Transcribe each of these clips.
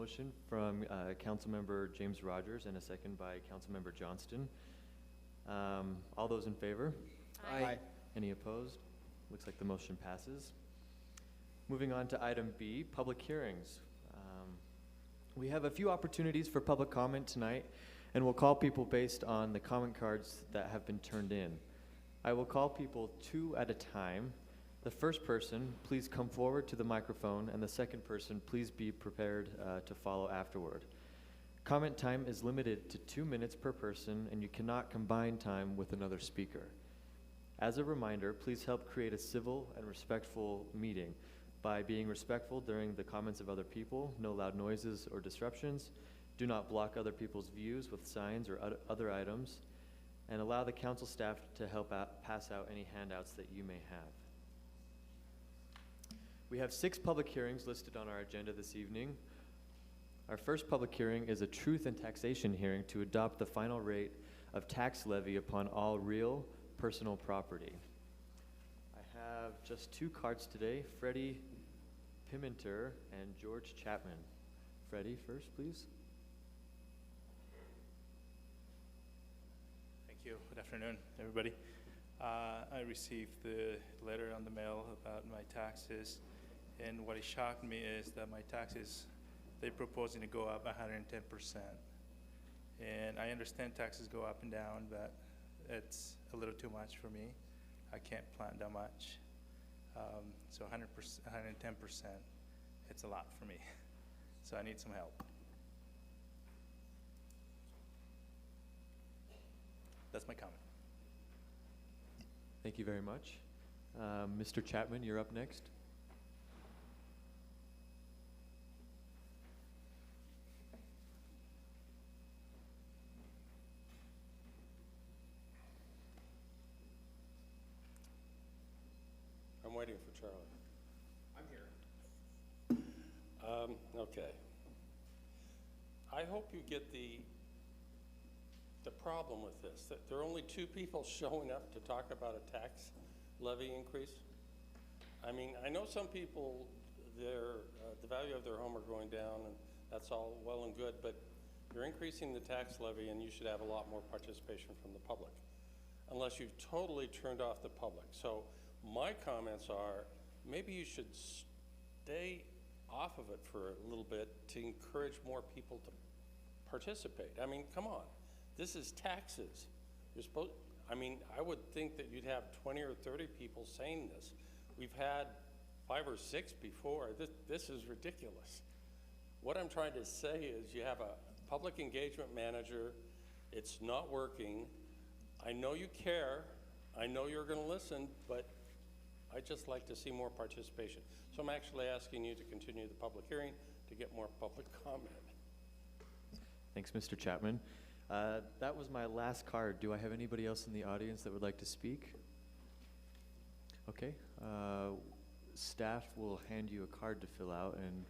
motion from Councilmember James Rogers and a second by Councilmember Johnston. All those in favor? Aye. Any opposed? Looks like the motion passes. Moving on to item B, public hearings. We have a few opportunities for public comment tonight, and we'll call people based on the comment cards that have been turned in. I will call people 2 at a time. The first person, please come forward to the microphone, and the second person, please be prepared to follow afterward. Comment time is limited to 2 minutes per person, and you cannot combine time with another speaker. As a reminder, please help create a civil and respectful meeting by being respectful during the comments of other people, no loud noises or disruptions, do not block other people's views with signs or other items, and allow the council staff to help pass out any handouts that you may have. We have 6 public hearings listed on our agenda this evening. Our first public hearing is a truth and taxation hearing to adopt the final rate of tax levy upon all real personal property. I have just 2 cards today, Freddie Pimenter and George Chapman. Freddie first, please. Thank you. Good afternoon, everybody. I received the letter on the mail about my taxes, and what shocked me is that my taxes, they're proposing to go up 110%. And I understand taxes go up and down, but it's a little too much for me. I can't plan that much. So 100%, 110%, it's a lot for me. So I need some help. That's my comment. Thank you very much. Mr. Chapman, you're up next. I'm waiting for Charlie. I'm here. Okay. I hope you get the problem with this, that there are only 2 people showing up to talk about a tax levy increase. I mean, I know some people, the value of their home are going down, and that's all well and good, but you're increasing the tax levy, and you should have a lot more participation from the public, unless you've totally turned off the public. So my comments are, maybe you should stay off of it for a little bit to encourage more people to participate. I mean, come on, this is taxes. You're supposed, I mean, I would think that you'd have 20 or 30 people saying this. We've had 5 or 6 before. This is ridiculous. What I'm trying to say is you have a public engagement manager. It's not working. I know you care. I know you're going to listen, but I'd just like to see more participation. So I'm actually asking you to continue the public hearing to get more public comment. Thanks, Mr. Chapman. That was my last card. Do I have anybody else in the audience that would like to speak? Okay. Staff will hand you a card to fill out, and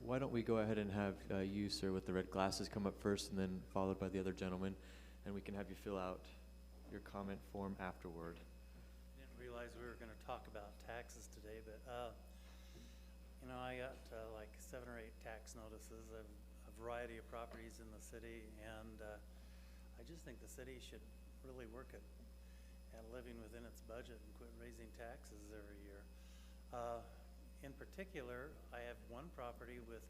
why don't we go ahead and have you, sir, with the red glasses come up first, and then followed by the other gentleman, and we can have you fill out your comment form afterward. Didn't realize we were going to talk about taxes today, but you know, I got like 7 or 8 tax notices of a variety of properties in the city, and I just think the city should really work at living within its budget and quit raising taxes every year. In particular, I have one property with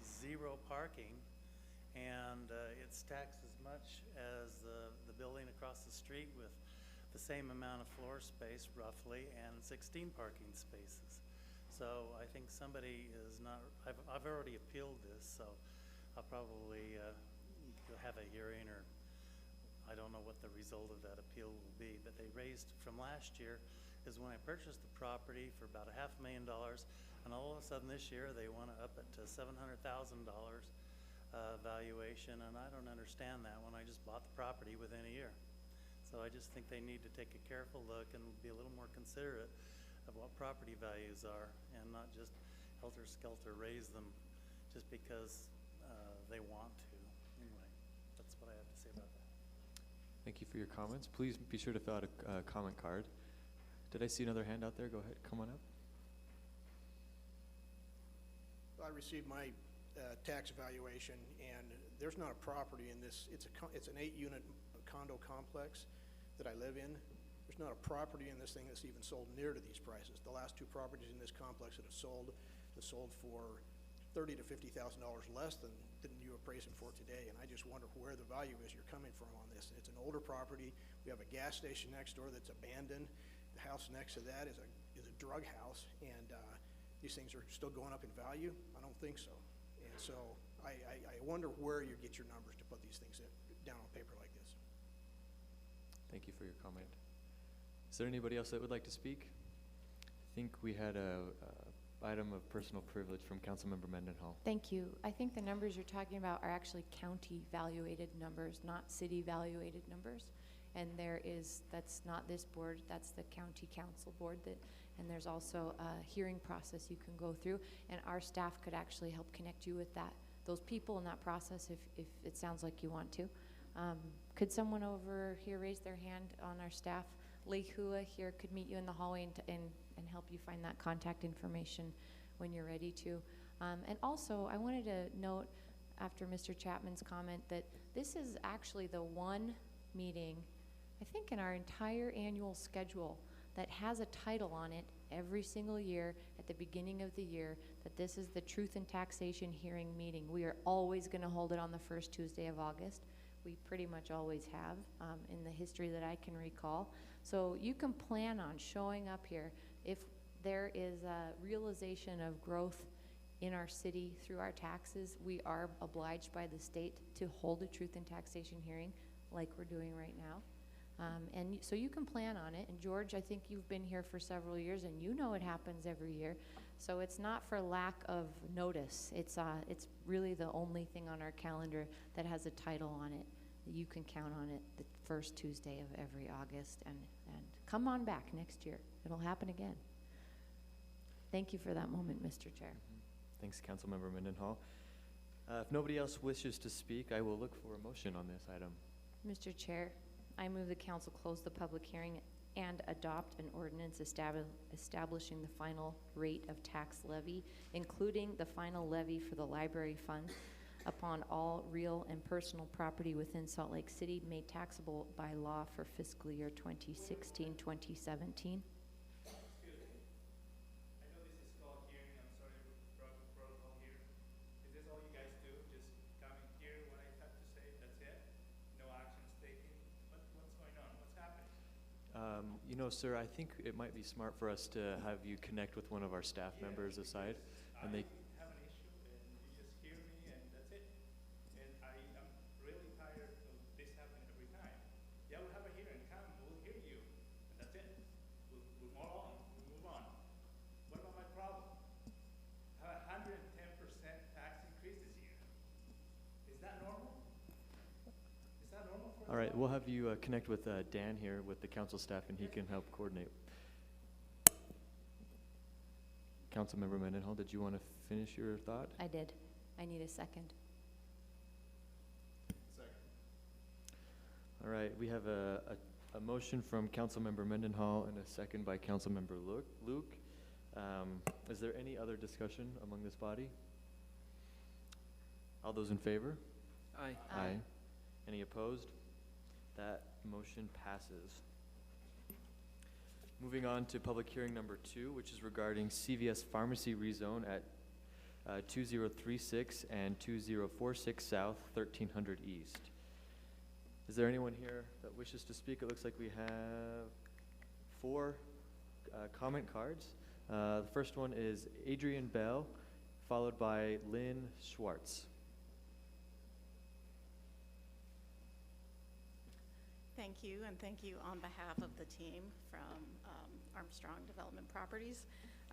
0 parking, and it's taxed as much as the building across the street with the same amount of floor space roughly and 16 parking spaces. So I think somebody is not, I've already appealed this, so I'll probably have a hearing, or I don't know what the result of that appeal will be, but they raised from last year is when I purchased the property for about $500,000, and all of a sudden this year they want to up it to $700,000 valuation, and I don't understand that when I just bought the property within a year. So I just think they need to take a careful look and be a little more considerate of what property values are, and not just helter-skelter raise them just because they want to. Anyway, that's what I have to say about that. Thank you for your comments. Please be sure to fill out a comment card. Did I see another hand out there? Go ahead, come on up. I received my tax evaluation, and there's not a property in this. It's an 8-unit condo complex that I live in. There's not a property in this thing that's even sold near to these prices. The last 2 properties in this complex that have sold for $30,000 to $50,000 less than you appraise them for today. And I just wonder where the value is you're coming from on this. It's an older property. We have a gas station next door that's abandoned. The house next to that is a drug house, and these things are still going up in value? I don't think so. And so I wonder where you get your numbers to put these things down on paper like this. Thank you for your comment. Is there anybody else that would like to speak? I think we had a item of personal privilege from Councilmember Mendenhall. Thank you. I think the numbers you're talking about are actually county valuated numbers, not city valuated numbers. And that's not this board, that's the county council board, and there's also a hearing process you can go through, and our staff could actually help connect you with those people in that process if it sounds like you want to. Could someone over here raise their hand on our staff? Lehua here could meet you in the hallway and help you find that contact information when you're ready to. And also, I wanted to note, after Mr. Chapman's comment, that this is actually the one meeting, I think, in our entire annual schedule that has a title on it every single year at the beginning of the year, that this is the Truth in Taxation hearing meeting. We are always going to hold it on the first Tuesday of August. We pretty much always have in the history that I can recall. So you can plan on showing up here if there is a realization of growth in our city through our taxes. We are obliged by the state to hold a Truth in Taxation hearing like we're doing right now. And so you can plan on it. And George, I think you've been here for several years and you know it happens every year. So it's not for lack of notice. It's really the only thing on our calendar that has a title on it. You can count on it the first Tuesday of every August, and come on back next year. It'll happen again. Thank you for that moment, Mr. Chair. Thanks, Councilmember Mendenhall. If nobody else wishes to speak, I will look for a motion on this item. Mr. Chair, I move the council close the public hearing and adopt an ordinance establishing the final rate of tax levy, including the final levy for the library fund upon all real and personal property within Salt Lake City made taxable by law for fiscal year 2016-2017. You know, sir, I think it might be smart for us to have you connect with one of our staff members aside, and they have an issue and you just hear me and that's it. And I'm really tired of this happening every time. Yeah, we'll have a hearing, come, we'll hear you, and that's it. We'll move on, What about my problem? I have a 110% tax increase this year. Is that normal? Is that normal for All right, we'll have you connect with Dan here with the council staff, and he can help coordinate. Councilmember Mendenhall, did you want to finish your thought? I did. I need a second. All right, we have a motion from Councilmember Mendenhall and a second by Councilmember Luke. Is there any other discussion among this body? All those in favor? Aye. Aye. Any opposed? That motion passes. Moving on to public hearing number 2, which is regarding CVS Pharmacy rezone at 2036 and 2046 South, 1300 East. Is there anyone here that wishes to speak? It looks like we have 4 comment cards. The first one is Adrian Bell, followed by Lynn Schwartz. Thank you, and thank you on behalf of the team from Armstrong Development Properties.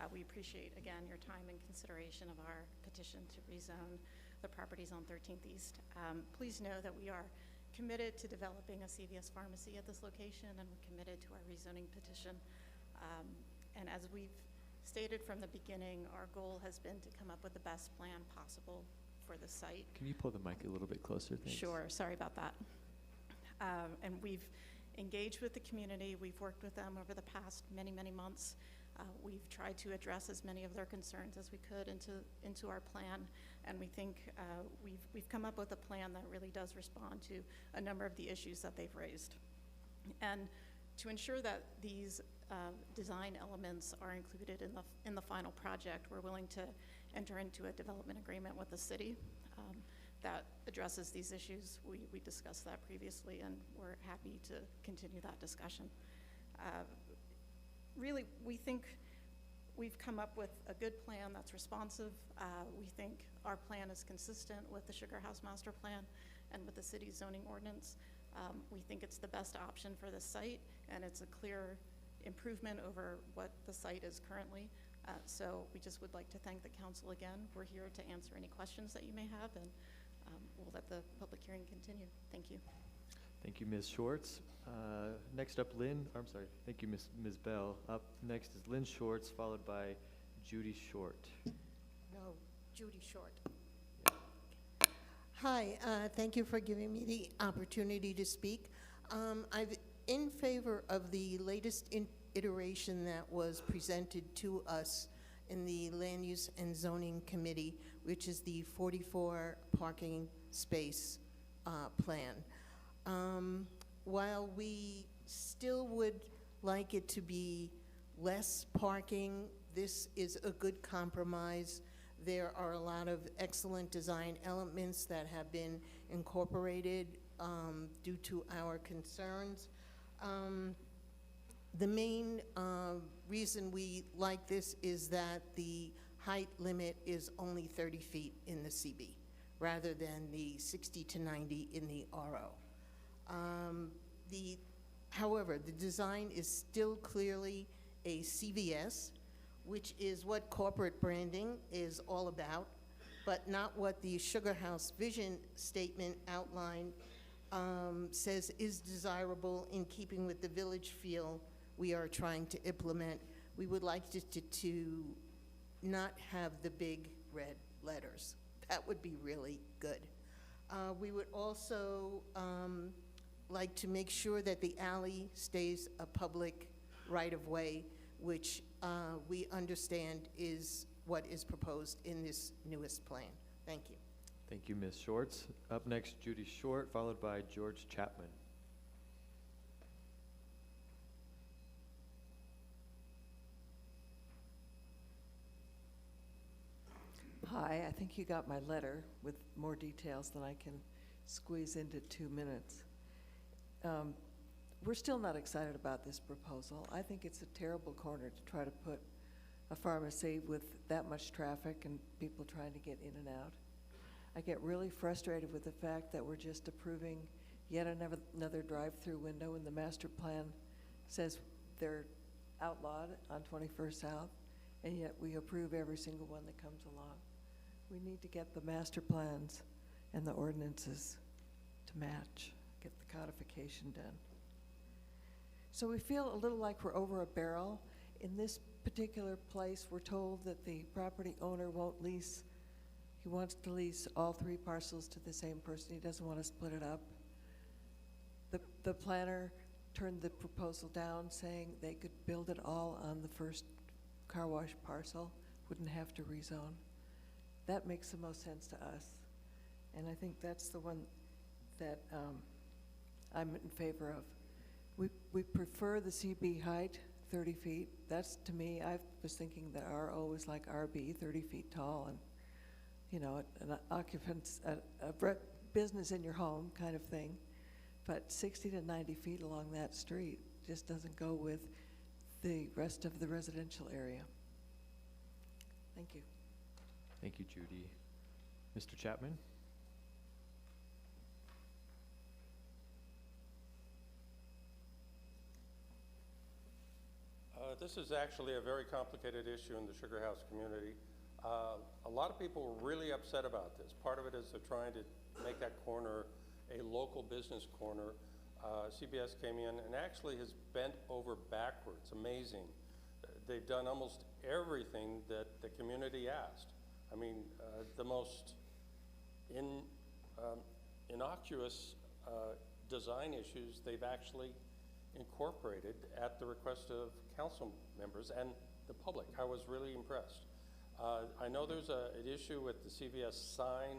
We appreciate, again, your time and consideration of our petition to rezone the properties on 13th East. Please know that we are committed to developing a CVS pharmacy at this location, and we're committed to our rezoning petition. And as we've stated from the beginning, our goal has been to come up with the best plan possible for the site. Can you pull the mic a little bit closer? Thanks. Sure, sorry about that. And we've engaged with the community. We've worked with them over the past many months We've tried to address as many of their concerns as we could into our plan, and we think we've come up with a plan that really does respond to a number of the issues that they've raised. And to ensure that these design elements are included in the final project, we're willing to enter into a development agreement with the city that addresses these issues. We discussed that previously, and we're happy to continue that discussion. Really, we think we've come up with a good plan that's responsive. We think our plan is consistent with the Sugar House Master Plan and with the city's zoning ordinance. We think it's the best option for the site, and it's a clear improvement over what the site is currently. So we just would like to thank the council again. We're here to answer any questions that you may have, and we'll let the public hearing continue. Thank you. Thank you, Ms. Schwartz. Next up, thank you, Ms. Bell. Up next is Lynn Schwartz, followed by Judy Short. No, Judy Short. Hi, thank you for giving me the opportunity to speak. I'm in favor of the latest iteration that was presented to us in the Land Use and Zoning Committee, which is the 44 parking space plan. While we still would like it to be less parking, this is a good compromise. There are a lot of excellent design elements that have been incorporated due to our concerns. The main reason we like this is that the height limit is only 30 feet in the CB, rather than the 60 to 90 in the RO. However, the design is still clearly a CVS, which is what corporate branding is all about, but not what the Sugar House vision statement outline says is desirable in keeping with the village feel we are trying to implement. We would like to not have the big red letters. That would be really good. We would also like to make sure that the alley stays a public right-of-way, which we understand is what is proposed in this newest plan. Thank you. Thank you, Ms. Schwartz. Up next, Judy Short, followed by George Chapman. Hi, I think you got my letter with more details than I can squeeze into 2 minutes. We're still not excited about this proposal. I think it's a terrible corner to try to put a pharmacy with that much traffic and people trying to get in and out. I get really frustrated with the fact that we're just approving yet another drive-through window, and the master plan says they're outlawed on 21st South, and yet we approve every single one that comes along. We need to get the master plans and the ordinances to match, get the codification done. So we feel a little like we're over a barrel. In this particular place, we're told that the property owner won't lease. He wants to lease all 3 parcels to the same person. He doesn't want to split it up. The planner turned the proposal down, saying they could build it all on the first car wash parcel, wouldn't have to rezone. That makes the most sense to us. And I think that's the one that I'm in favor of. We prefer the CB height, 30 feet. That's, to me, I was thinking that RO was like RB, 30 feet tall, and, you know, an occupant's, a business in your home kind of thing. But 60 to 90 feet along that street just doesn't go with the rest of the residential area. Thank you. Thank you, Judy. Mr. Chapman? This is actually a very complicated issue in the Sugar House community. A lot of people were really upset about this. Part of it is they're trying to make that corner a local business corner. CBS came in and actually has bent over backwards. Amazing. They've done almost everything that the community asked. I mean, the most innocuous design issues they've actually incorporated at the request of council members and the public. I was really impressed. I know there's an issue with the CVS sign.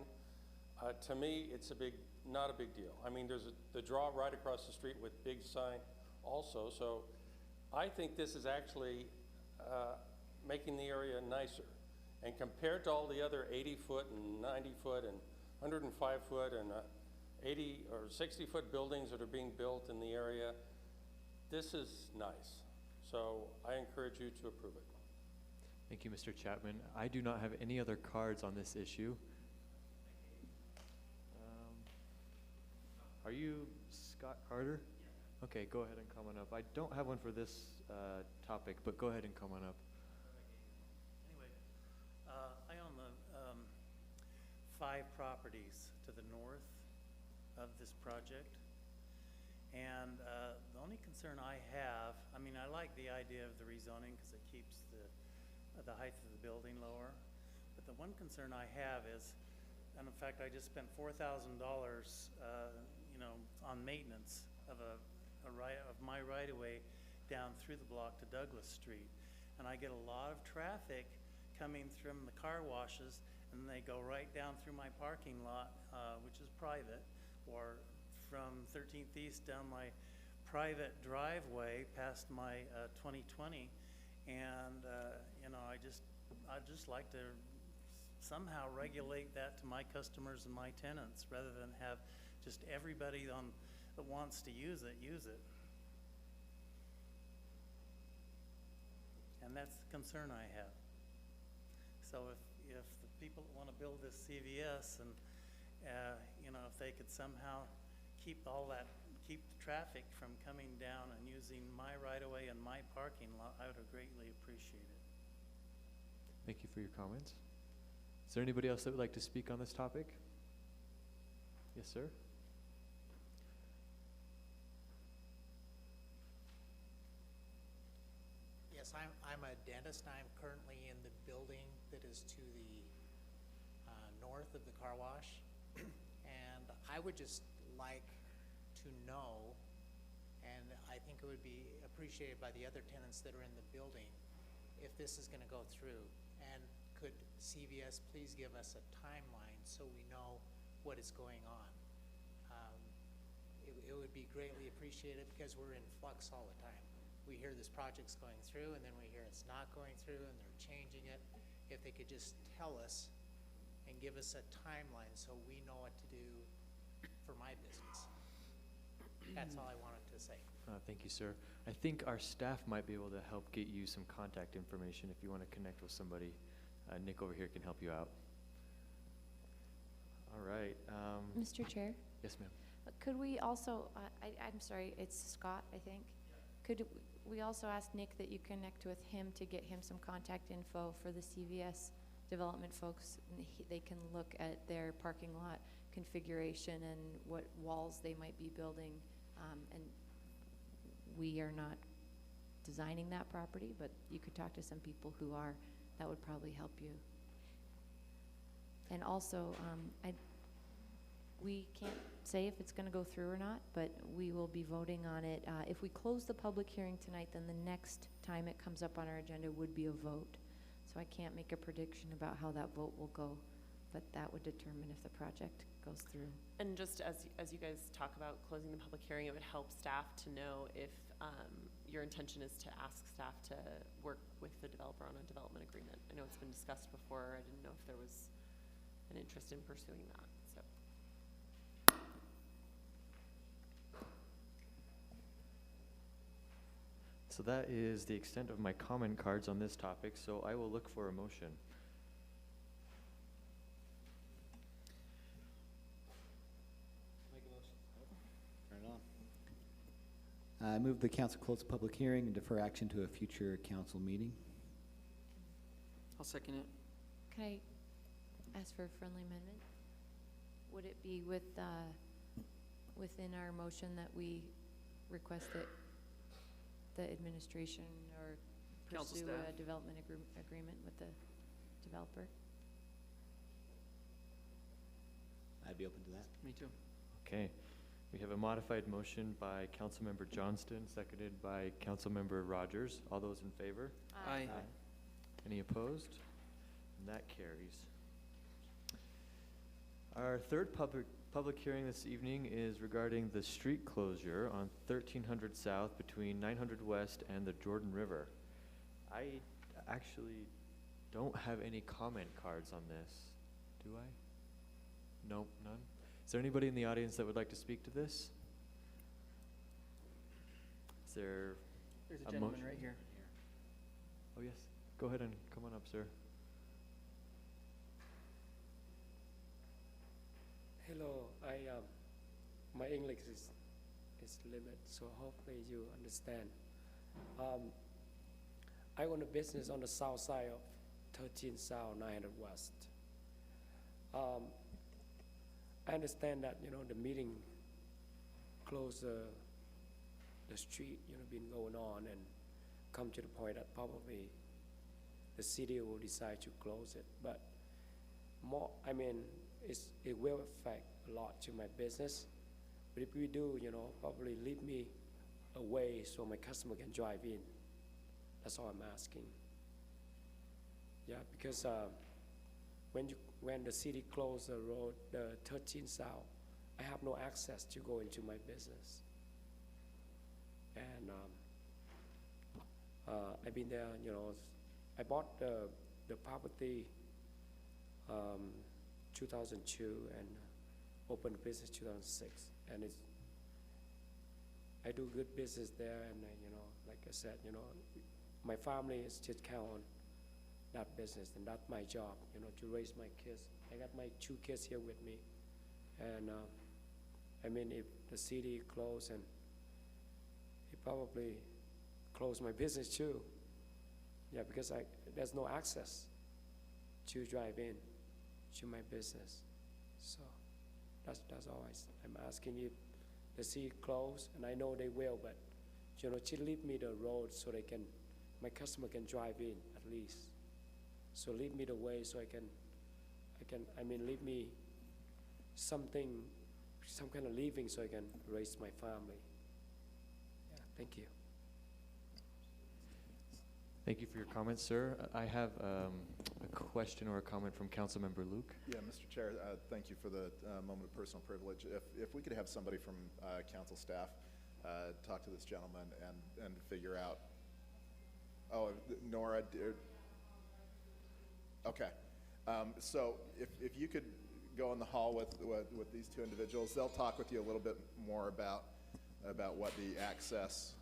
To me, it's not a big deal. I mean, there's the draw right across the street with big sign also, so I think this is actually making the area nicer. And compared to all the other 80-foot and 90-foot and 105-foot and 80 or 60-foot buildings that are being built in the area, this is nice. So I encourage you to approve it. Thank you, Mr. Chapman. I do not have any other cards on this issue. Are you Scott Carter? Okay, go ahead and come on up. I don't have one for this topic, but go ahead and come on up. Anyway, I own the 5 properties to the north of this project. And the only concern I have, I mean, I like the idea of the rezoning because it keeps the height of the building lower. But the one concern I have is, and in fact, I just spent $4,000, you know, on maintenance of my right-of-way down through the block to Douglas Street. And I get a lot of traffic coming from the car washes, and they go right down through my parking lot, which is private, or from 13th East down my private driveway past my 2020. And you know, I'd just like to somehow regulate that to my customers and my tenants, rather than have just everybody that wants to use it. And that's the concern I have. So if the people that want to build this CVS, and you know, if they could somehow keep the traffic from coming down and using my right-of-way and my parking lot, I would greatly appreciate it. Thank you for your comments. Is there anybody else that would like to speak on this topic? Yes, sir. Yes, I'm a dentist. I'm currently in the building that is to the north of the car wash. And I would just like to know, and I think it would be appreciated by the other tenants that are in the building, if this is going to go through. And could CVS please give us a timeline so we know what is going on? It would be greatly appreciated, because we're in flux all the time. We hear this project's going through, and then we hear it's not going through, and they're changing it. If they could just tell us and give us a timeline so we know what to do for my business. That's all I wanted to say. Thank you, sir. I think our staff might be able to help get you some contact information if you want to connect with somebody. Nick over here can help you out. All right. Mr. Chair, Yes, ma'am. could we also, I'm sorry, it's Scott, I think. Could we also ask Nick that you connect with him to get him some contact info for the CVS development folks? And they can look at their parking lot configuration and what walls they might be building. And we are not designing that property, but you could talk to some people who are. That would probably help you. And also, we can't say if it's going to go through or not, but we will be voting on it. If we close the public hearing tonight, then the next time it comes up on our agenda would be a vote. So I can't make a prediction about how that vote will go, but that would determine if the project goes through. And just as you guys talk about closing the public hearing, it would help staff to know if your intention is to ask staff to work with the developer on a development agreement. I know it's been discussed before. I didn't know if there was an interest in pursuing that. So that is the extent of my comment cards on this topic, so I will look for a motion. Make a motion. Turn it on. I move the council close the public hearing and defer action to a future council meeting. I'll second it. Can I ask for a friendly amendment? Would it be with, within our motion that we request that the administration or Council pursue staff. a development agreement with the developer? I'd be open to that. Me too. Okay. We have a modified motion by Councilmember Johnston, seconded by Councilmember Rogers. All those in favor? Aye. Any opposed? And that carries. Our third public hearing this evening is regarding the street closure on 1300 South between 900 West and the Jordan River. I actually don't have any comment cards on this, do I? Nope, none. Is there anybody in the audience that would like to speak to this? Is there There's a a gentleman motion? right here. Oh, yes. Go ahead and come on up, sir. Hello, my English is limited, so hopefully you understand. I own a business on the south side of 13 South, 900 West. I understand that, the meeting closed the street, been going on and come to the point that probably the city will decide to close it. But it will affect a lot to my business. But if we do, probably leave me away so my customer can drive in. That's all I'm asking. Yeah, because when the city closed the road, the 13 South, I have no access to go into my business. And I've been there, I bought the property 2002 and opened the business 2006. And I do good business there, and like I said, my family is just count on that business, and that's my job, to raise my kids. I got my 2 kids here with me, and if the city closed, and it probably closed my business too. Yeah, because there's no access to drive in to my business. So that's all I'm asking. If the city close, and I know they will, but just leave me the road so my customer can drive in at least. So leave me the way so leave me some kind of living so I can raise my family. Yeah, thank you. Thank you for your comments, sir. I have a question or a comment from Councilmember Luke. Yeah, Mr. Chair, thank you for the moment of personal privilege. If we could have somebody from council staff talk to this gentleman and figure out. Oh, Nora. Okay. So if you could go in the hall with these 2 individuals, they'll talk with you a little bit more about what the access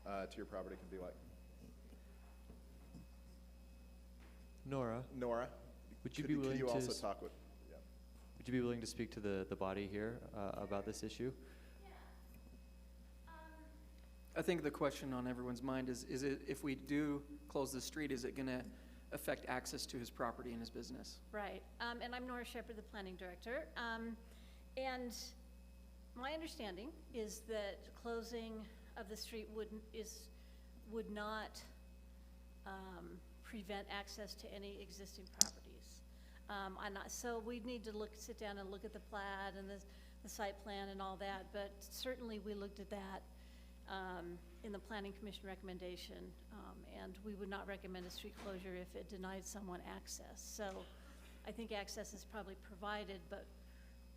to your property can be like. Nora, would you be willing could you to also talk with? Yeah. Would you be willing to speak to the body here about this issue? I think the question on everyone's mind is it, if we do close the street, is it going to affect access to his property and his business? Right, and I'm Nora Shepherd, the planning director. And my understanding is that closing of the street would not prevent access to any existing properties. So we'd need to sit down and look at the plat and the site plan and all that, but certainly we looked at that in the Planning Commission recommendation, and we would not recommend a street closure if it denied someone access. So I think access is probably provided, but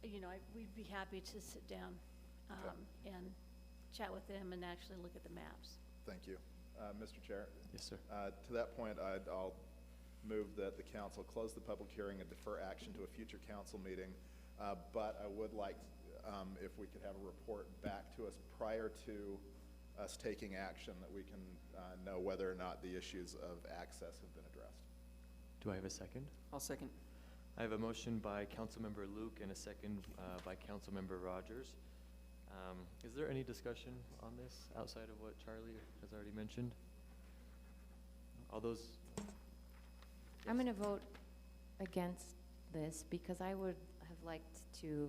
we'd be happy to sit down and chat with them and actually look at the maps. Thank you. Mr. Chair? Yes, sir. To that point, I'll move that the council close the public hearing and defer action to a future council meeting. But I would like, if we could have a report back to us prior to us taking action, that we can know whether or not the issues of access have been addressed. Do I have a second? I'll second. I have a motion by Councilmember Luke and a second by Councilmember Rogers. Is there any discussion on this outside of what Charlie has already mentioned? All those? I'm going to vote against this because I would have liked to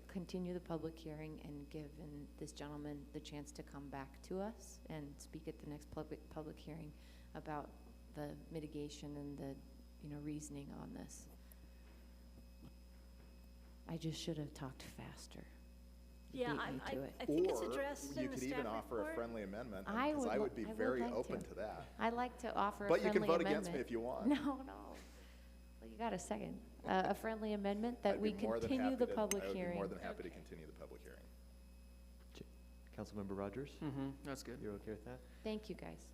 continue the public hearing and given this gentleman the chance to come back to us and speak at the next public hearing about the mitigation and the reasoning on this. I just should have talked faster. Yeah, beat I, me I, to it. I think it's Or addressed you in the could even staff offer a report. friendly amendment, I because I would would be li- I would very like open to. to that. I'd like to offer a But you friendly can vote amendment. against me if you want. No, no. Well, you got a second. A friendly amendment that I'd we be more than continue happy the to- public I would be hearing. more than happy to continue the public hearing. Councilmember Rogers? Mm-hmm, that's good. You're okay with that? Thank you, guys.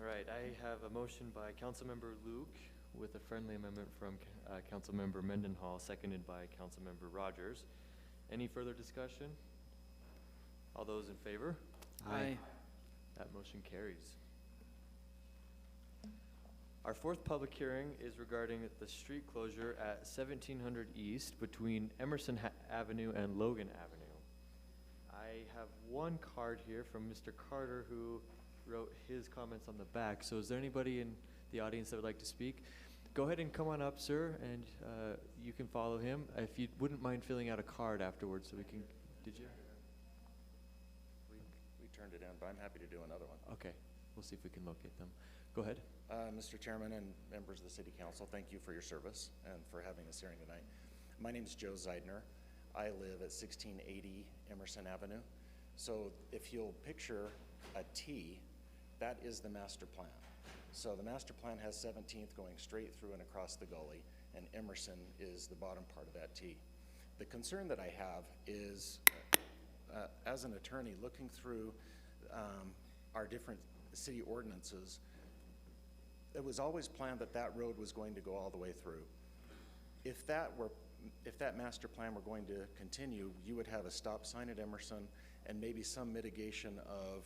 All right, I have a motion by Councilmember Luke with a friendly amendment from Councilmember Mendenhall, seconded by Councilmember Rogers. Any further discussion? All those in favor? Aye. That motion carries. Our fourth public hearing is regarding the street closure at 1700 East between Emerson Avenue and Logan Avenue. I have one card here from Mr. Carter, who wrote his comments on the back. So is there anybody in the audience that would like to speak? Go ahead and come on up, sir, and you can follow him. If you wouldn't mind filling out a card afterwards so we can, did you? We turned it in, but I'm happy to do another one. Okay, we'll see if we can locate them. Go ahead. Mr. Chairman and members of the City Council, thank you for your service and for having this hearing tonight. My name is Joe Zeidner. I live at 1680 Emerson Avenue. So if you'll picture a T, that is the master plan. So the master plan has 17th going straight through and across the gully, and Emerson is the bottom part of that T. The concern that I have is, as an attorney looking through our different city ordinances, it was always planned that that road was going to go all the way through. If that master plan were going to continue, you would have a stop sign at Emerson and maybe some mitigation of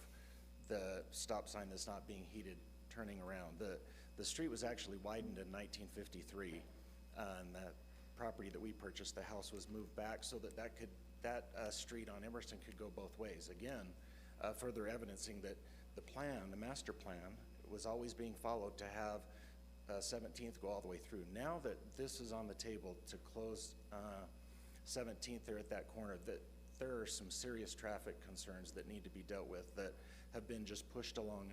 the stop sign that's not being heated turning around. The street was actually widened in 1953, and that property that we purchased, the house was moved back so that that street on Emerson could go both ways. Again, further evidencing that the master plan, was always being followed to have 17th go all the way through. Now that this is on the table to close 17th there at that corner, that there are some serious traffic concerns that need to be dealt with that have been just pushed along,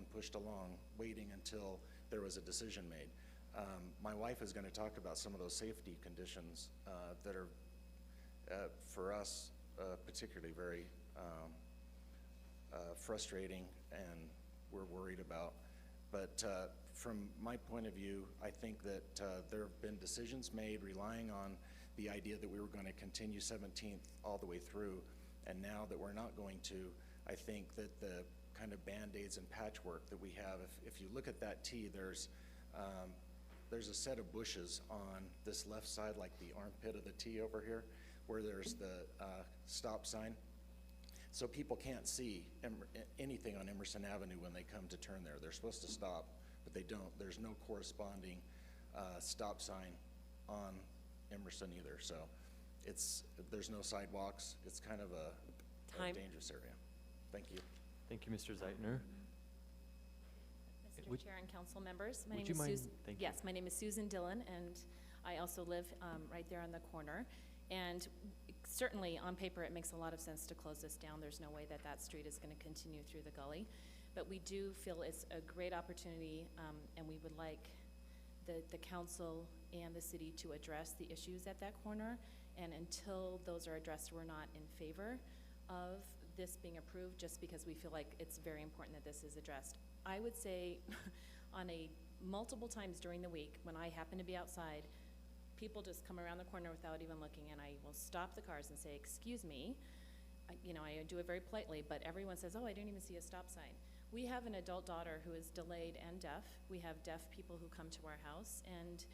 waiting until there was a decision made. My wife is going to talk about some of those safety conditions that are, for us, particularly very frustrating and we're worried about. But from my point of view, I think that there have been decisions made relying on the idea that we were going to continue 17th all the way through. And now that we're not going to, I think that the kind of Band-Aids and patchwork that we have, if you look at that T, there's a set of bushes on this left side, like the armpit of the T over here, where there's the stop sign. So people can't see anything on Emerson Avenue when they come to turn there. They're supposed to stop, but they don't. There's no corresponding stop sign on Emerson either. So there's no sidewalks. It's kind of a dangerous area. Thank you. Thank you, Mr. Zeitner. Mr. Chair and council members, my would name you is mind- Susan. thank you. Yes, my name is Susan Dillon, and I also live right there on the corner. And certainly, on paper, it makes a lot of sense to close this down. There's no way that that street is going to continue through the gully. But we do feel it's a great opportunity, and we would like the council and the city to address the issues at that corner. And until those are addressed, we're not in favor of this being approved, just because we feel like it's very important that this is addressed. I would say on multiple times during the week, when I happen to be outside, people just come around the corner without even looking, and I will stop the cars and say, excuse me. I do it very politely, but everyone says, oh, I didn't even see a stop sign. We have an adult daughter who is delayed and deaf. We have deaf people who come to our house, and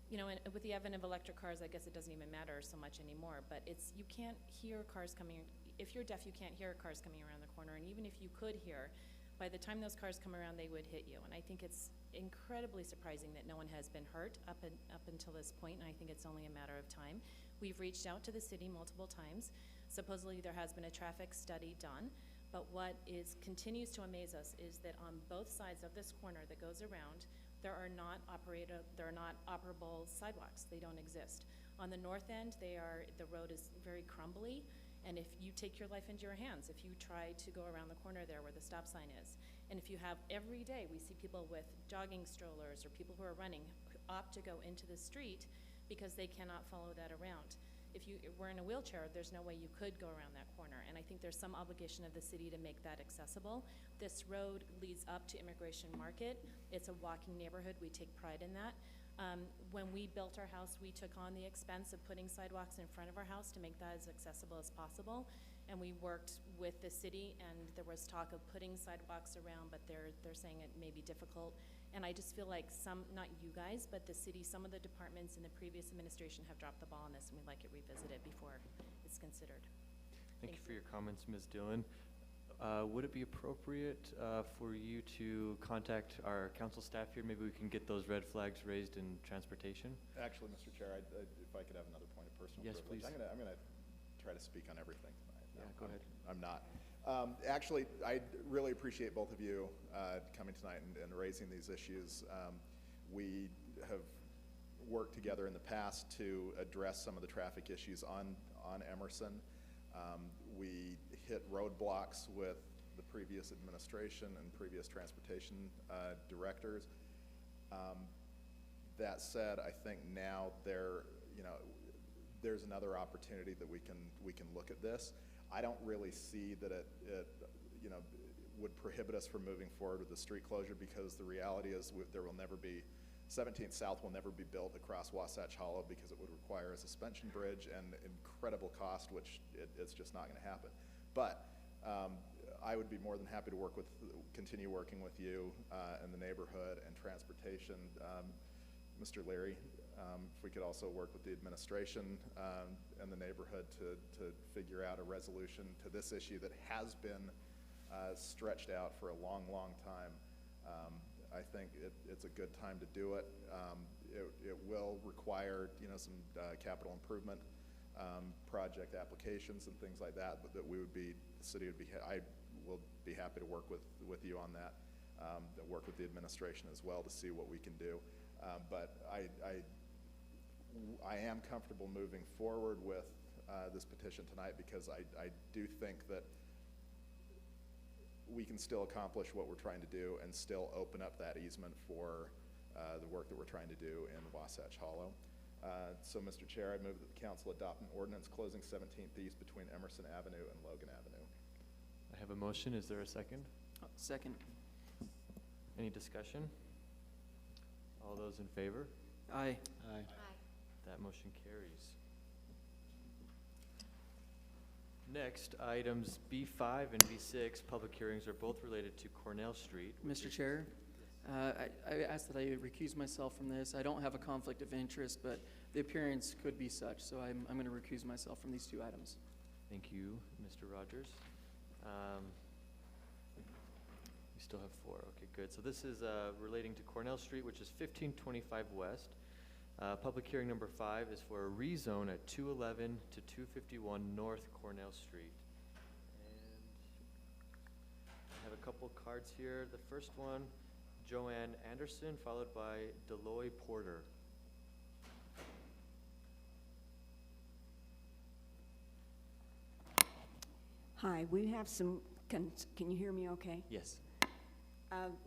and with the advent of electric cars, I guess it doesn't even matter so much anymore, but you can't hear cars coming. If you're deaf, you can't hear cars coming around the corner, and even if you could hear, by the time those cars come around, they would hit you. And I think it's incredibly surprising that no one has been hurt up until this point, and I think it's only a matter of time. We've reached out to the city multiple times. Supposedly there has been a traffic study done, but what continues to amaze us is that on both sides of this corner that goes around, there are not operable sidewalks. They don't exist. On the north end, the road is very crumbly, and if you take your life into your hands, if you try to go around the corner there where the stop sign is, and if you have every day, we see people with jogging strollers or people who are running who opt to go into the street because they cannot follow that around. if you were in a wheelchair, there's no way you could go around that corner. And I think there's some obligation of the city to make that accessible. This road leads up to Immigration Market. It's a walking neighborhood. We take pride in that. When we built our house, we took on the expense of putting sidewalks in front of our house to make that as accessible as possible. And we worked with the city, and there was talk of putting sidewalks around, but they're saying it may be difficult. And I just feel like not you guys, but the city, some of the departments in the previous administration have dropped the ball on this, and we'd like it revisited before it's considered. Thank you for your comments, Ms. Dillon. Would it be appropriate for you to contact our council staff here? Maybe we can get those red flags raised in transportation? Actually, Mr. Chair, if I could have another point of personal Yes, privilege. please. I'm gonna try to speak on everything tonight. Yeah, go ahead. I'm not. Actually, I really appreciate both of you coming tonight and raising these issues. We have worked together in the past to address some of the traffic issues on Emerson. We hit roadblocks with the previous administration and previous transportation directors. That said, I think now there's another opportunity that we can look at this. I don't really see that it would prohibit us from moving forward with the street closure, because the reality is there will never be 17th South will never be built across Wasatch Hollow, because it would require a suspension bridge and incredible cost, which it's just not going to happen. But I would be more than happy to continue working with you and the neighborhood and transportation. Mr. Leary, if we could also work with the administration and the neighborhood to figure out a resolution to this issue that has been stretched out for a long, long time. I think it's a good time to do it. It will require, some capital improvement project applications and things like that, but that the city would be, I will be happy to work with you on that, work with the administration as well to see what we can do. But I am comfortable moving forward with this petition tonight, because I do think that we can still accomplish what we're trying to do and still open up that easement for the work that we're trying to do in Wasatch Hollow. So, Mr. Chair, I move that the council adopt an ordinance closing 17th East between Emerson Avenue and Logan Avenue. I have a motion. Is there a second? Second. Any discussion? All those in favor? Aye. Aye. That motion carries. Next, items B5 and B6, public hearings, are both related to Cornell Street. Mr. Chair, I ask that I recuse myself from this. I don't have a conflict of interest, but the appearance could be such, so I'm going to recuse myself from these two items. Thank you, Mr. Rogers. We still have 4. Okay, good. So this is relating to Cornell Street, which is 1525 West. Public hearing number 5 is for a rezone at 211 to 251 North Cornell Street. And I have a couple cards here. The first one, Joanne Anderson, followed by Deloy Porter. Hi, we have some, can you hear me okay? Yes.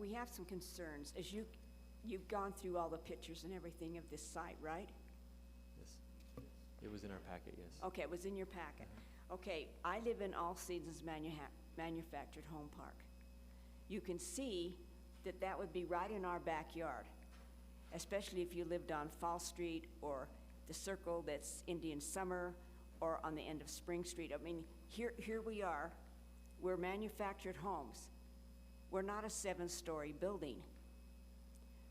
We have some concerns. As you've gone through all the pictures and everything of this site, right? Yes. It was in our packet, yes. Okay, it was in your packet. Okay, I live in All Seasons Manufactured Home Park. You can see that would be right in our backyard, especially if you lived on Fall Street or the circle that's Indian Summer or on the end of Spring Street. I mean, here we are. We're manufactured homes. We're not a 7-story building.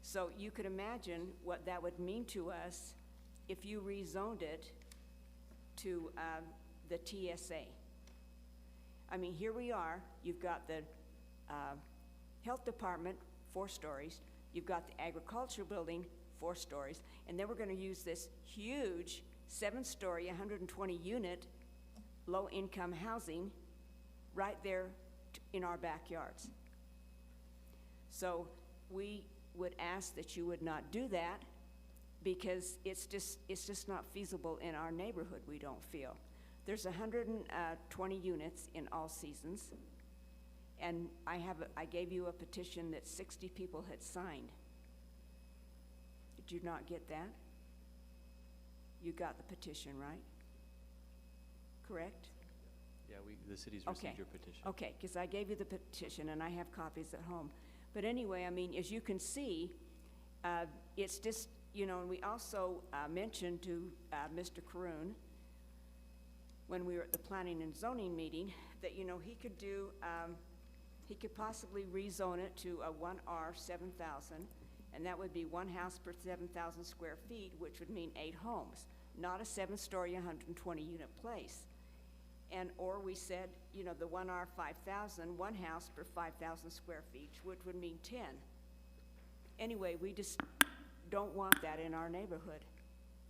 So you could imagine what that would mean to us if you rezoned it to the TSA. I mean, here we are. You've got the health department, 4 stories. You've got the agriculture building, 4 stories. And then we're going to use this huge 7-story, 120-unit low-income housing right there in our backyards. So we would ask that you would not do that, because it's just not feasible in our neighborhood, we don't feel. There's 120 units in All Seasons, and I gave you a petition that 60 people had signed. Did you not get that? You got the petition, right? correct? Yeah, the city's Okay. received your petition. Okay, because I gave you the petition, and I have copies at home. But anyway, I mean, as you can see, it's just, you know, and we also mentioned to Mr. Caroon, when we were at the planning and zoning meeting, that, you know, he could do, he could possibly rezone it to a 1R 7,000, and that would be one house per 7,000 square feet, which would mean 8 homes, not a 7-story, 120-unit place. And, or we said, you know, the 1R 5,000, one house per 5,000 square feet, which would mean 10. Anyway, we just don't want that in our neighborhood,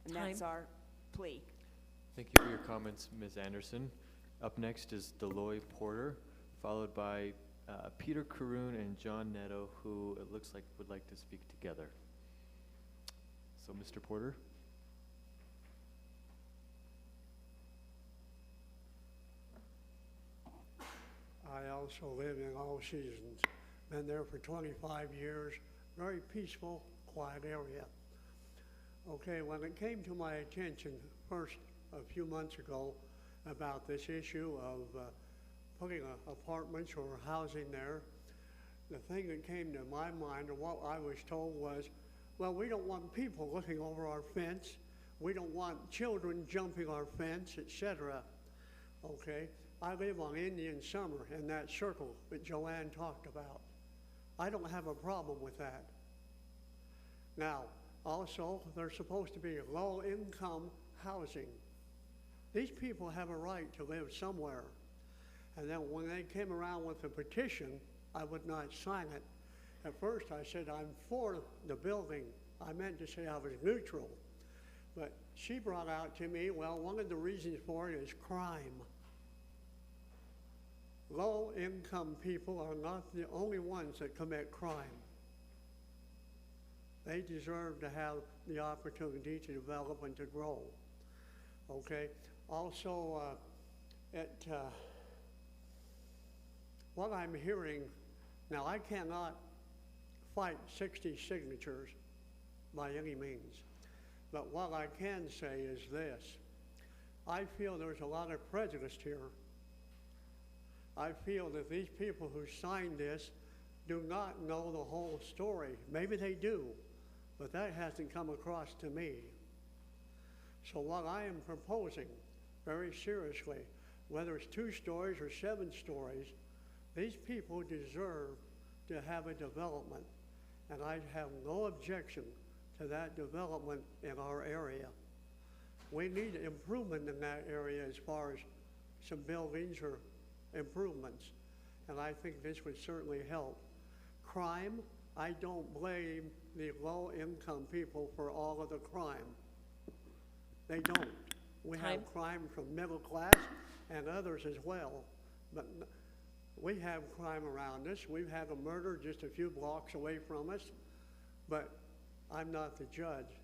and that's our plea. Thank you for your comments, Ms. Anderson. Up next is Deloy Porter, followed by Peter Caroon and John Netto, who it looks like would like to speak together. So, Mr. Porter. I also live in All Seasons. Been there for 25 years. Very peaceful, quiet area. Okay, when it came to my attention first a few months ago about this issue of putting apartments or housing there, the thing that came to my mind, or what I was told was, well, we don't want people looking over our fence. We don't want children jumping our fence, etc. Okay, I live on Indian Summer in that circle that Joanne talked about. I don't have a problem with that. Now, also, there's supposed to be low-income housing. These people have a right to live somewhere. And then when they came around with the petition, I would not sign it. At first, I said I'm for the building. I meant to say I was neutral. But she brought out to me, well, one of the reasons for it is crime. Low-income people are not the only ones that commit crime. They deserve to have the opportunity to develop and to grow. Okay. Also, what I'm hearing now, I cannot fight 60 signatures by any means, but what I can say is this: I feel there's a lot of prejudice here. I feel that these people who signed this do not know the whole story. Maybe they do, but that hasn't come across to me. So what I am proposing, very seriously, whether it's 2 stories or 7 stories, these people deserve to have a development, and I have no objection to that development in our area. We need improvement in that area as far as some buildings or improvements, and I think this would certainly help. Crime, I don't blame the low-income people for all of the crime. They don't. We have crime from middle class and others as well, but we have crime around us. We've had a murder just a few blocks away from us, but I'm not the judge.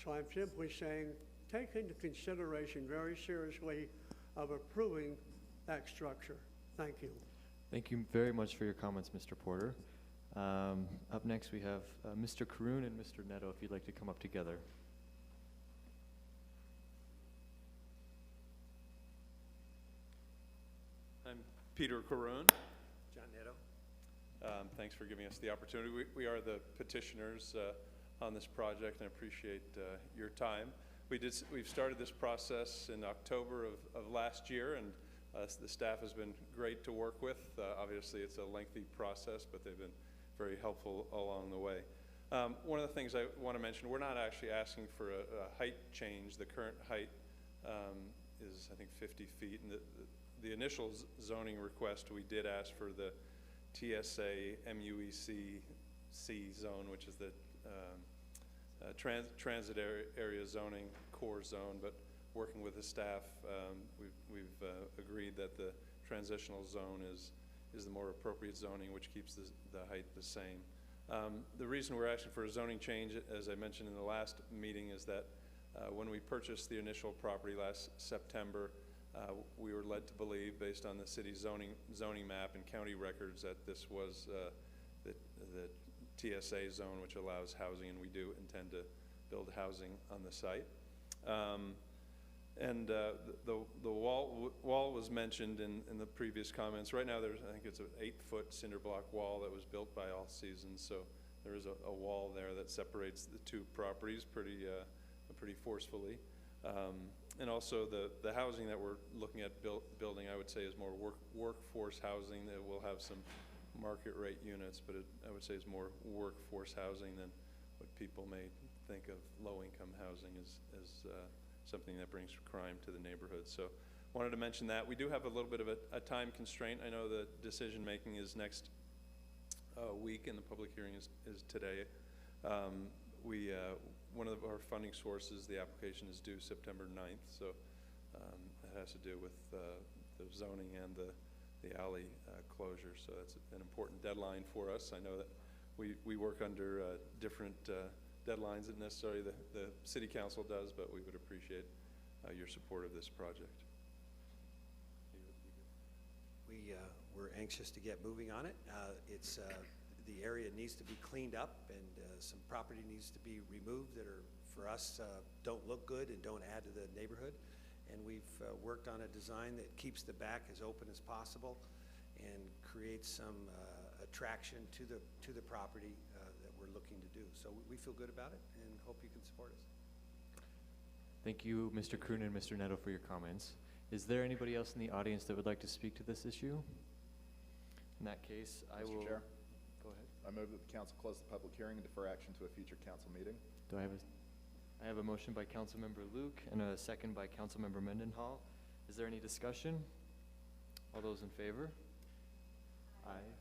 So I'm simply saying, take into consideration very seriously of approving that structure. Thank you. Thank you very much for your comments, Mr. Porter. Up next, we have Mr. Caroon and Mr. Netto, if you'd like to come up together. I'm Peter Caroon. John Netto. Thanks for giving us the opportunity. We are the petitioners on this project, and I appreciate your time. We've started this process in October of last year, and the staff has been great to work with. Obviously, it's a lengthy process, but they've been very helpful along the way. One of the things I want to mention, we're not actually asking for a height change. The current height is, I think, 50 feet, and the initial zoning request, we did ask for the TSA MUEC C zone, which is the transit area zoning core zone, but working with the staff, we've agreed that the transitional zone is the more appropriate zoning, which keeps the height the same. The reason we're asking for a zoning change, as I mentioned in the last meeting, is that when we purchased the initial property last September, we were led to believe, based on the city's zoning map and county records, that this was the TSA zone, which allows housing, and we do intend to build housing on the site. And the wall was mentioned in the previous comments. Right now, I think it's an 8-foot cinder block wall that was built by All Seasons. So there is a wall there that separates the two properties pretty forcefully. And also the housing that we're looking at building, I would say, is more workforce housing. That will have some market rate units, but I would say is more workforce housing than what people may think of low-income housing as something that brings crime to the neighborhood. So wanted to mention that. We do have a little bit of a time constraint. I know the decision-making is next week and the public hearing is today. One of our funding sources, the application is due September 9th, so it has to do with the zoning and the alley closure, so that's an important deadline for us. I know that we work under different deadlines than necessarily the city council does, but we would appreciate your support of this project. We're anxious to get moving on it. The area needs to be cleaned up, and some property needs to be removed that are, for us, don't look good and don't add to the neighborhood. And we've worked on a design that keeps the back as open as possible and creates some attraction to the property that we're looking to do. So we feel good about it and hope you can support us. Thank you, Mr. Kroon and Mr. Neto, for your comments. Is there anybody else in the audience that would like to speak to this issue? In that case, I will. Mr. Chair, go ahead. I move that the council close the public hearing and defer action to a future council meeting. Do I have a motion by Councilmember Luke and a second by Councilmember Mendenhall. Is there any discussion? All those in favor? Aye.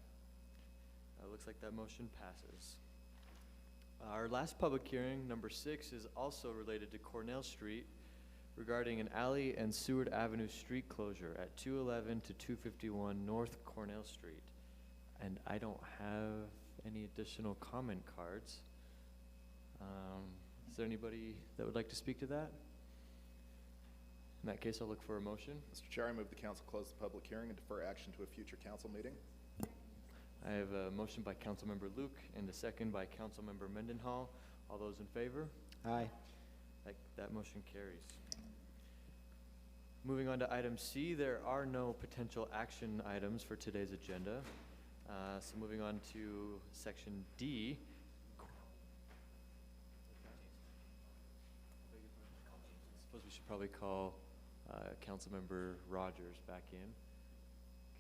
Looks like that motion passes. Our last public hearing, number 6, is also related to Cornell Street regarding an alley and Seward Avenue street closure at 211 to 251 North Cornell Street. And I don't have any additional comment cards. Is there anybody that would like to speak to that? In that case, I'll look for a motion. Mr. Chair, I move the council close the public hearing and defer action to a future council meeting. I have a motion by Councilmember Luke and a second by Councilmember Mendenhall. All those in favor? Aye. That motion carries. Moving on to item C, there are no potential action items for today's agenda. So moving on to section D. I suppose we should probably call Councilmember Rogers back in.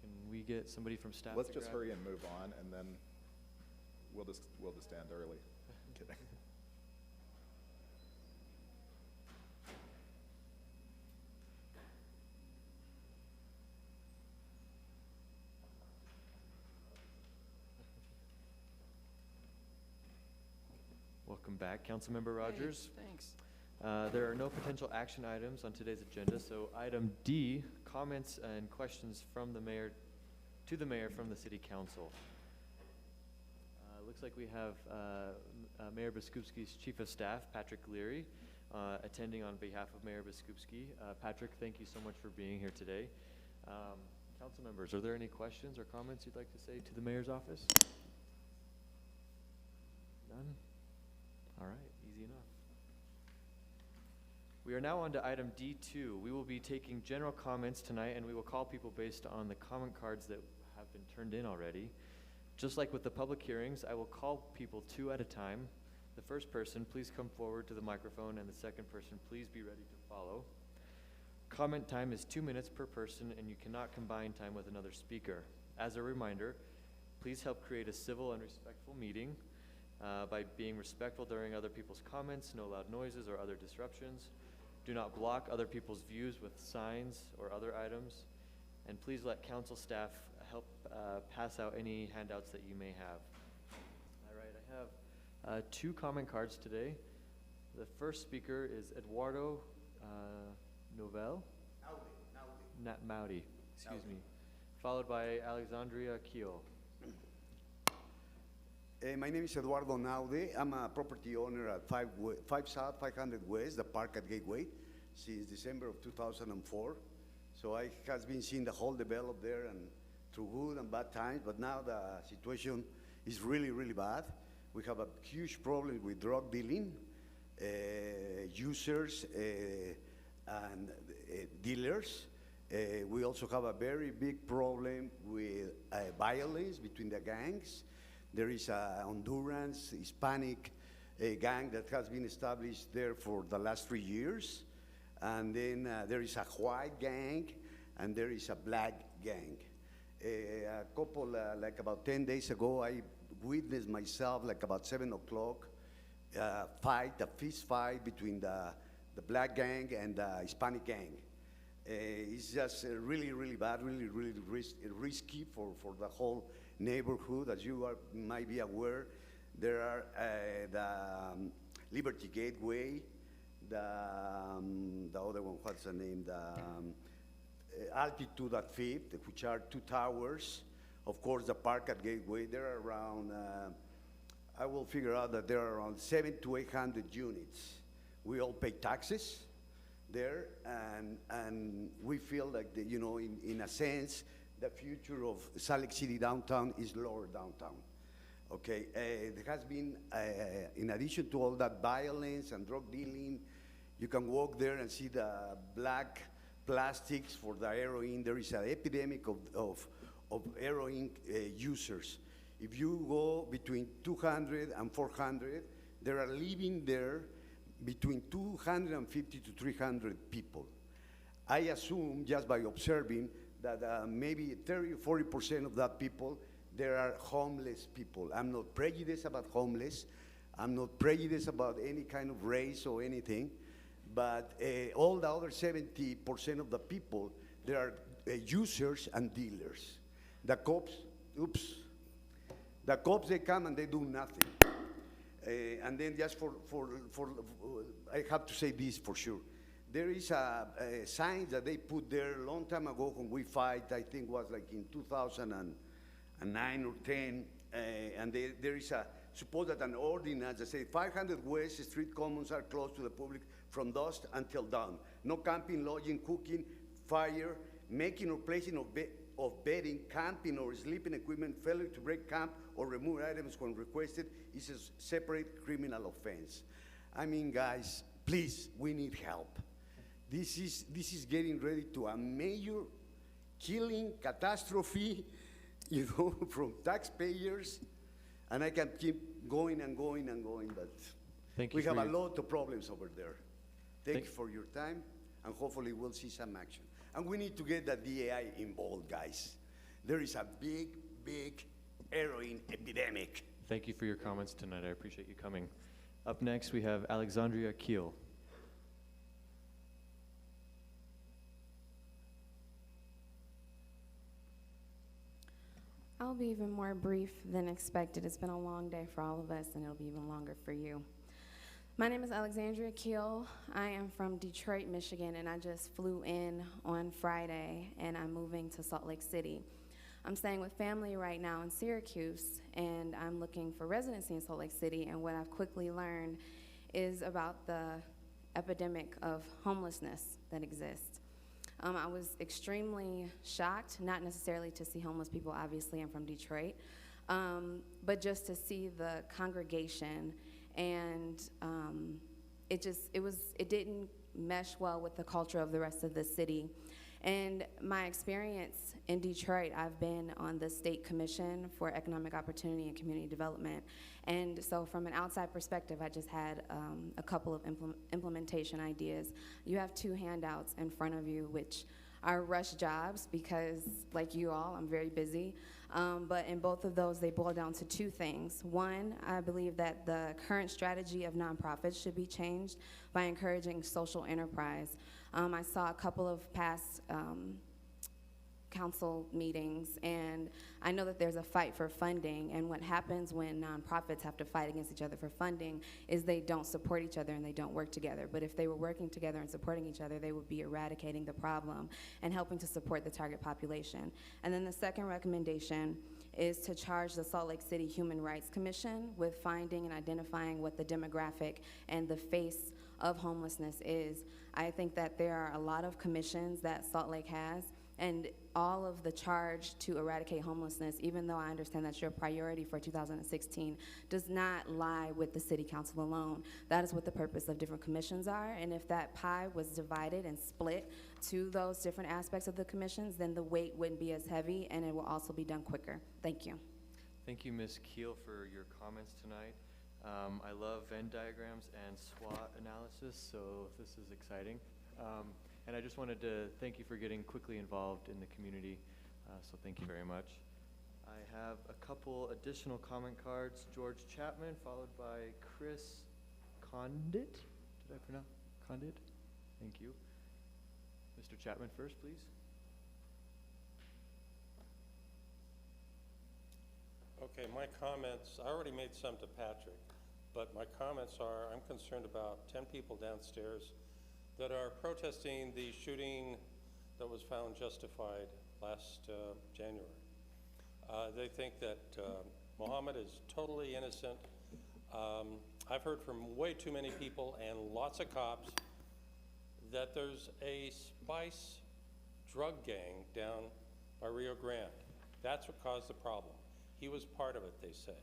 Can we get somebody from staff? Let's just hurry and move on, and then we'll just end early. Kidding. Welcome back, Councilmember Rogers. Hey, thanks. There are no potential action items on today's agenda, so item D, comments and questions from the mayor, to the mayor from the city council. Looks like we have Mayor Biskupski's chief of staff, Patrick Leary, attending on behalf of Mayor Biskupski. Patrick, thank you so much for being here today. Council members, are there any questions or comments you'd like to say to the mayor's office? None? All right, easy enough. We are now on to item D2. We will be taking general comments tonight, and we will call people based on the comment cards that have been turned in already. Just like with the public hearings, I will call people 2 at a time. The first person, please come forward to the microphone, and the second person, please be ready to follow. Comment time is 2 minutes per person, and you cannot combine time with another speaker. As a reminder, please help create a civil and respectful meeting by being respectful during other people's comments, no loud noises or other disruptions. Do not block other people's views with signs or other items. And please let council staff help pass out any handouts that you may have. All right, I have 2 comment cards today. The first speaker is Eduardo Novell? Maudi, excuse me. Followed by Alexandria Keel. My name is Eduardo Naudi. I'm a property owner at 5 South, 500 West, the park at Gateway, since December of 2004. So I has been seeing the whole develop there and through good and bad times, but now the situation is really, really bad. We have a huge problem with drug dealing, users and dealers. We also have a very big problem with violence between the gangs. There is a Hondurans, Hispanic gang that has been established there for the last 3 years. And then there is a white gang, and there is a black gang. A couple, like about 10 days ago, I witnessed myself, like about 7 o'clock, a fist fight between the black gang and the Hispanic gang. It's just really, really bad, really, really risky for the whole neighborhood. As you might be aware, there are the Liberty Gateway, the other one, what's the name? The Altitude at 5th, which are 2 towers. Of course, the Park at Gateway, there are around, I will figure out that there are around 700 to 800 units. We all pay taxes there, and we feel like, in a sense, the future of Salt Lake City downtown is lower downtown. Okay, there has been, in addition to all that violence and drug dealing, you can walk there and see the black plastics for the heroin. There is an epidemic of heroin users. If you go between 200 and 400, there are living there between 250 to 300 people. I assume, just by observing, that maybe 30 or 40% of that people, there are homeless people. I'm not prejudiced about homeless. I'm not prejudiced about any kind of race or anything. But all the other 70% of the people, there are users and dealers. The cops, they come and they do nothing. And then just I have to say this for sure. There is a sign that they put there a long time ago when we fight, I think was like in 2009 or 10, and there is suppose that an ordinance that says 500 West street commons are closed to the public from dusk until dawn. No camping, lodging, cooking, fire, making or placing of bedding, camping or sleeping equipment, failure to break camp or remove items when requested is a separate criminal offense. I mean, guys, please, we need help. This is getting ready to a major killing catastrophe, from taxpayers, and I can keep going and going and going, but we have a lot of problems over there. Thank you for your time, and hopefully we'll see some action. And we need to get the DAI involved, guys. There is a big, big heroin epidemic. Thank you for your comments tonight. I appreciate you coming. Up next, we have Alexandria Keel. I'll be even more brief than expected. It's been a long day for all of us, and it'll be even longer for you. My name is Alexandria Keel. I am from Detroit, Michigan, and I just flew in on Friday, and I'm moving to Salt Lake City. I'm staying with family right now in Syracuse, and I'm looking for residency in Salt Lake City, and what I've quickly learned is about the epidemic of homelessness that exists. I was extremely shocked, not necessarily to see homeless people, obviously I'm from Detroit, but just to see the congregation, and it didn't mesh well with the culture of the rest of the city. And my experience in Detroit, I've been on the State Commission for Economic Opportunity and Community Development. And so from an outside perspective, I just had a couple of implementation ideas. You have 2 handouts in front of you, which are rush jobs because, like you all, I'm very busy. But in both of those, they boil down to 2 things. One, I believe that the current strategy of nonprofits should be changed by encouraging social enterprise. I saw a couple of past council meetings, and I know that there's a fight for funding, and what happens when nonprofits have to fight against each other for funding is they don't support each other and they don't work together. But if they were working together and supporting each other, they would be eradicating the problem and helping to support the target population. And then the second recommendation is to charge the Salt Lake City Human Rights Commission with finding and identifying what the demographic and the face of homelessness is. I think that there are a lot of commissions that Salt Lake has, And all of the charge to eradicate homelessness, even though I understand that's your priority for 2016, does not lie with the city council alone. That is what the purpose of different commissions are. And if that pie was divided and split to those different aspects of the commissions, then the weight wouldn't be as heavy, and it will also be done quicker. Thank you. Thank you, Ms. Keel, for your comments tonight. I love Venn diagrams and SWOT analysis, so this is exciting. And I just wanted to thank you for getting quickly involved in the community, so thank you very much. I have a couple additional comment cards. George Chapman, followed by Chris Condit. Did I pronounce Condit? Thank you. Mr. Chapman first, please. Okay, my comments, I already made some to Patrick, but my comments are, I'm concerned about 10 people downstairs that are protesting the shooting that was found justified last January. They think that Mohammed is totally innocent. I've heard from way too many people and lots of cops that there's a spice drug gang down by Rio Grande. That's what caused the problem. He was part of it, they say,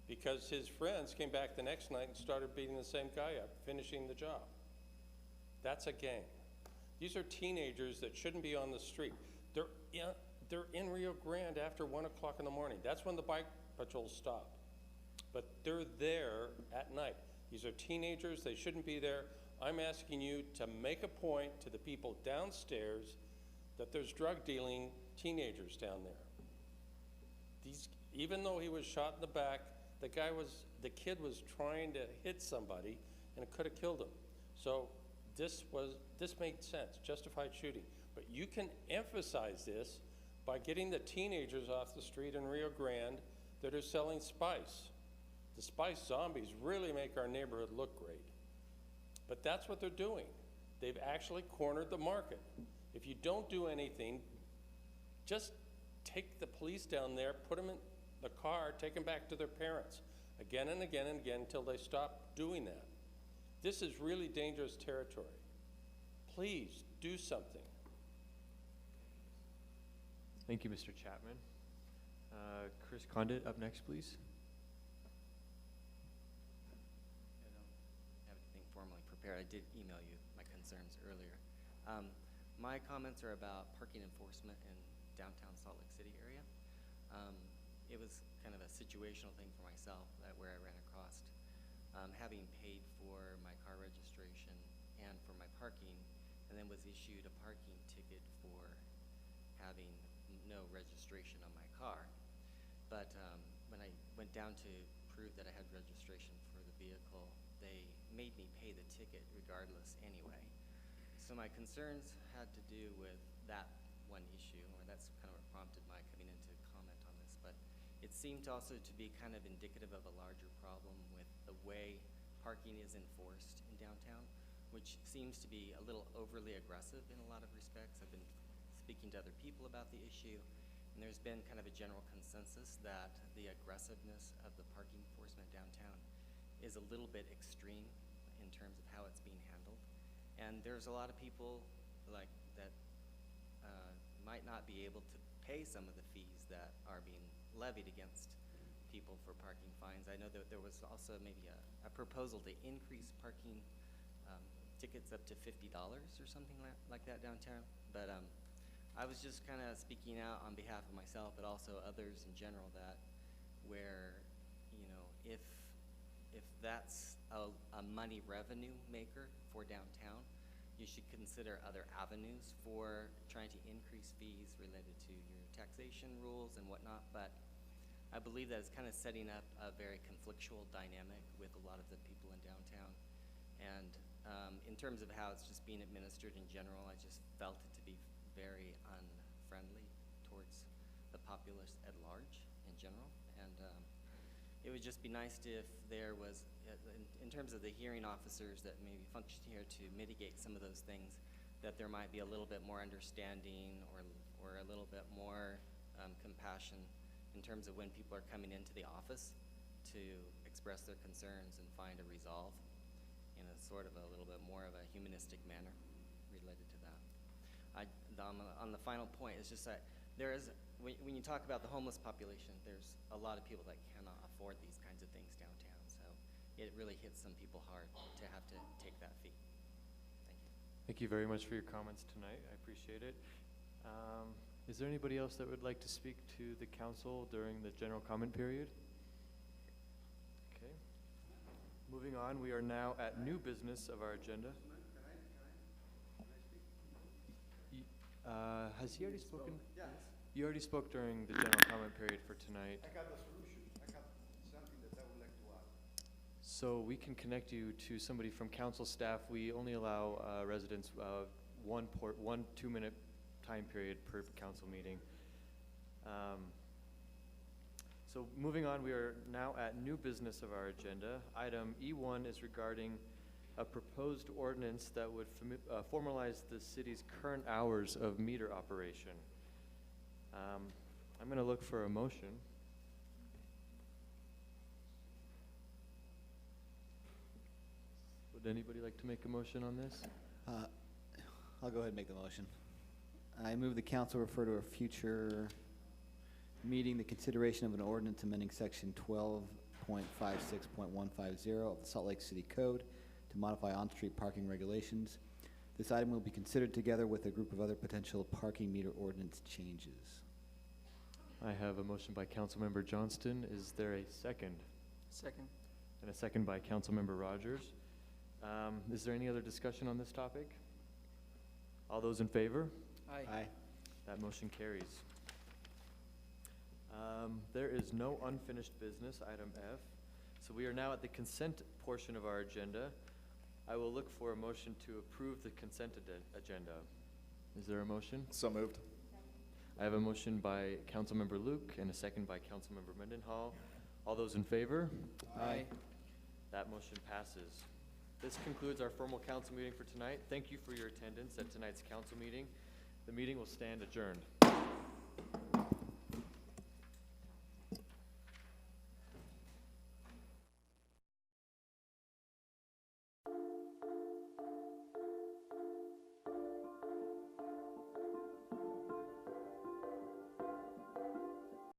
because his friends came back the next night and started beating the same guy up, finishing the job. That's a gang. These are teenagers that shouldn't be on the street. They're in Rio Grande after 1 o'clock in the morning. That's when the bike patrols stop. But they're there at night. These are teenagers, they shouldn't be there. I'm asking you to make a point to the people downstairs that there's drug dealing teenagers down there. Even though he was shot in the back, the kid was trying to hit somebody and it could have killed him. So this made sense, justified shooting. But you can emphasize this by getting the teenagers off the street in Rio Grande that are selling spice. The spice zombies really make our neighborhood look great. But that's what they're doing. They've actually cornered the market. If you don't do anything, just take the police down there, put them in the car, take them back to their parents again and again and again until they stop doing that. This is really dangerous territory. Please do something. Thank you, Mr. Chapman. Chris Condit, up next, please. I don't have anything formally prepared. I did email you my concerns earlier. My comments are about parking enforcement in downtown Salt Lake City area. It was kind of a situational thing for myself where I ran across having paid for my car registration and for my parking, and then was issued a parking ticket for having no registration on my car. But when I went down to prove that I had registration for the vehicle, they made me pay the ticket regardless anyway. So my concerns had to do with that one issue, or that's kind of what prompted my coming in to comment on this. But it seemed also to be kind of indicative of a larger problem with the way parking is enforced in downtown, which seems to be a little overly aggressive in a lot of respects. I've been speaking to other people about the issue, and there's been kind of a general consensus that the aggressiveness of the parking enforcement downtown is a little bit extreme in terms of how it's being handled. And there's a lot of people like that might not be able to pay some of the fees that are being levied against people for parking fines. I know that there was also maybe a proposal to increase parking tickets up to $50 or something like that downtown. But I was just kind of speaking out on behalf of myself, but also others in general, that where, you know, if that's a money revenue maker for downtown, you should consider other avenues for trying to increase fees related to your taxation rules and whatnot. But I believe that it's kind of setting up a very conflictual dynamic with a lot of the people in downtown. And in terms of how it's just being administered in general, I just felt it to be very unfriendly towards the populace at large in general. And it would just be nice if there was, in terms of the hearing officers that maybe function here to mitigate some of those things, that there might be a little bit more understanding or a little bit more compassion in terms of when people are coming into the office to express their concerns and find a resolve in a sort of a little bit more of a humanistic manner related to that. On on the final point, it's just that there is, when you talk about the homeless population, there's a lot of people that cannot afford these kinds of things downtown. So it really hits some people hard to have to take that fee. Thank you. Thank you very much for your comments tonight. I appreciate it. Is there anybody else that would like to speak to the council during the general comment period? Okay. Moving on, we are now at new business of our agenda. Has he already spoken? Yes. You already spoke during the general comment period for tonight. I got the solution. I got something that I would like to add. So we can connect you to somebody from council staff. We only allow residents one 2-minute time period per council meeting. So moving on, we are now at new business of our agenda. Item E1 is regarding a proposed ordinance that would formalize the city's current hours of meter operation. I'm going to look for a motion. Would anybody like to make a motion on this? I'll go ahead and make the motion. I move the council refer to a future meeting the consideration of an ordinance amending section 12.56.150 of the Salt Lake City Code to modify on-street parking regulations. This item will be considered together with a group of other potential parking meter ordinance changes. I have a motion by Councilmember Johnston. Is there a second? Second. And a second by Councilmember Rogers. Is there any other discussion on this topic? All those in favor? Aye. Aye. That motion carries. There is no unfinished business, item F. So we are now at the consent portion of our agenda. I will look for a motion to approve the consent agenda. Is there a motion? So moved. I have a motion by Councilmember Luke and a second by Councilmember Mendenhall. All those in favor? Aye. That motion passes. This concludes our formal council meeting for tonight. Thank you for your attendance at tonight's council meeting. The meeting will stand adjourned.